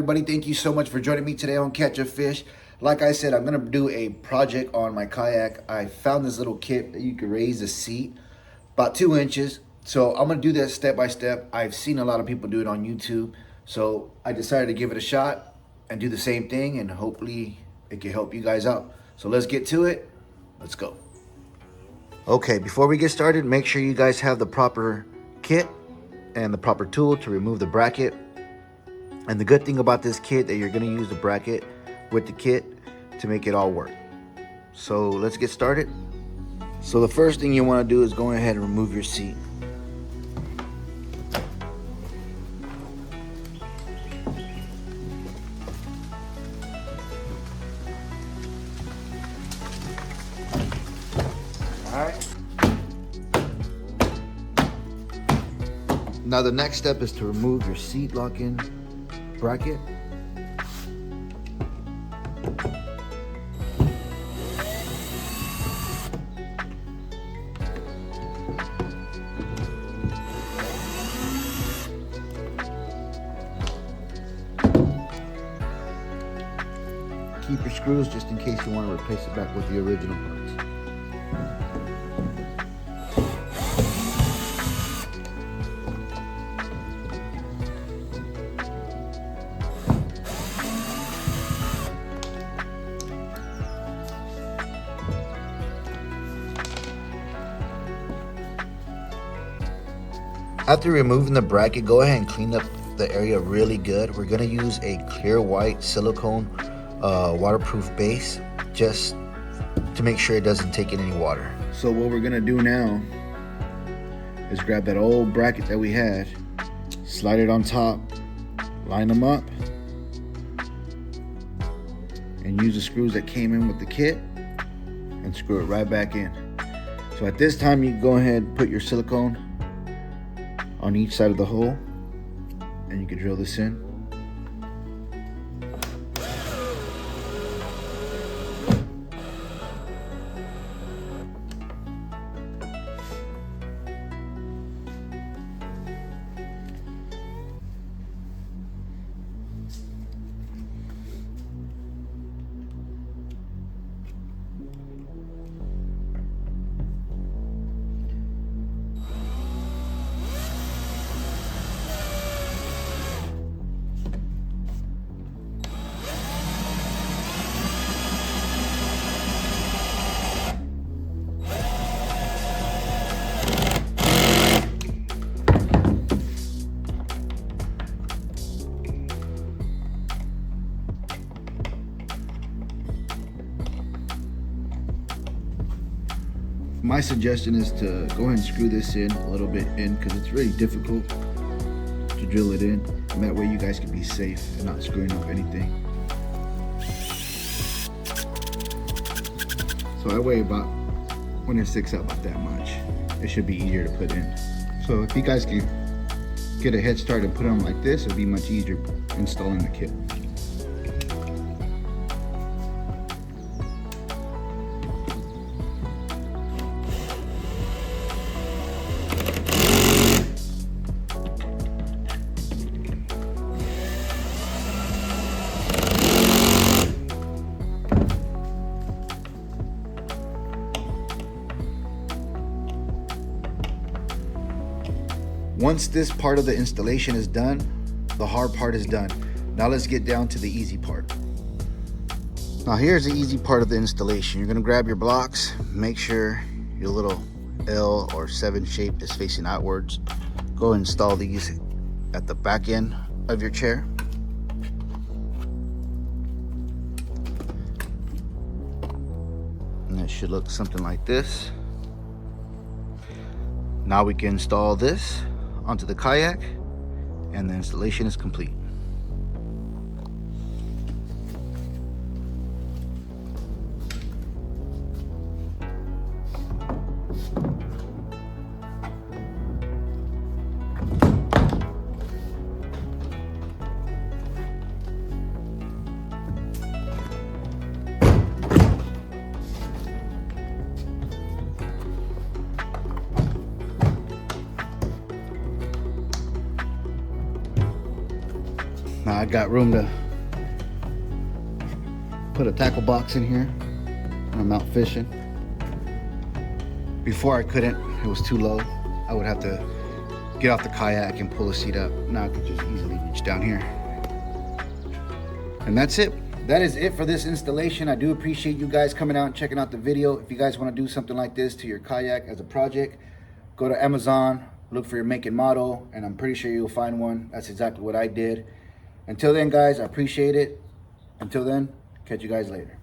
everybody. Thank you so much for joining me today on Catch a Fish. Like I said, I'm going to do a project on my kayak. I found this little kit that you can raise the seat about 2 inches. So I'm going to do that step by step. I've seen a lot of people do it on YouTube. So I decided to give it a shot and do the same thing, and hopefully it can help you guys out. So let's get to it. Let's go. Okay, before we get started, make sure you guys have the proper kit and the proper tool to remove the bracket. And the good thing about this kit that you're going to use the bracket with the kit to make it all work. So let's get started. So the first thing you want to do is go ahead and remove your seat. Alright. Now the next step is to remove your seat lock-in bracket. Keep your screws just in case you want to replace it back with the original parts. After removing the bracket, go ahead and clean up the area really good. We're gonna use a clear white silicone waterproof base just to make sure it doesn't take in any water. So what we're gonna do now is grab that old bracket that we had, slide it on top, line them up, and use the screws that came in with the kit and screw it right back in. So at this time, you go ahead and put your silicone on each side of the hole, and you can drill this in. My suggestion is to go ahead and screw this in a little bit in, because it's really difficult to drill it in, and that way you guys can be safe and not screwing up anything. So I weigh about, when it sticks out about that much, it should be easier to put in. So if you guys can get a head start and put them like this, it'll be much easier installing the kit. Once this part of the installation is done, the hard part is done. Now let's get down to the easy part. Now here's the easy part of the installation. You're gonna grab your blocks, make sure your little L or 7 shape is facing outwards. Go install these at the back end of your chair. And it should look something like this. Now we can install this onto the kayak, and the installation is complete. I got room to put a tackle box in here when I'm out fishing. Before I couldn't, it was too low. I would have to get off the kayak and pull the seat up. Now I could just easily reach down here. And that's it. That is it for this installation. I do appreciate you guys coming out and checking out the video. If you guys want to do something like this to your kayak as a project, go to Amazon, look for your make and model, and I'm pretty sure you'll find one. That's exactly what I did. Until then, guys, I appreciate it. Until then, catch you guys later.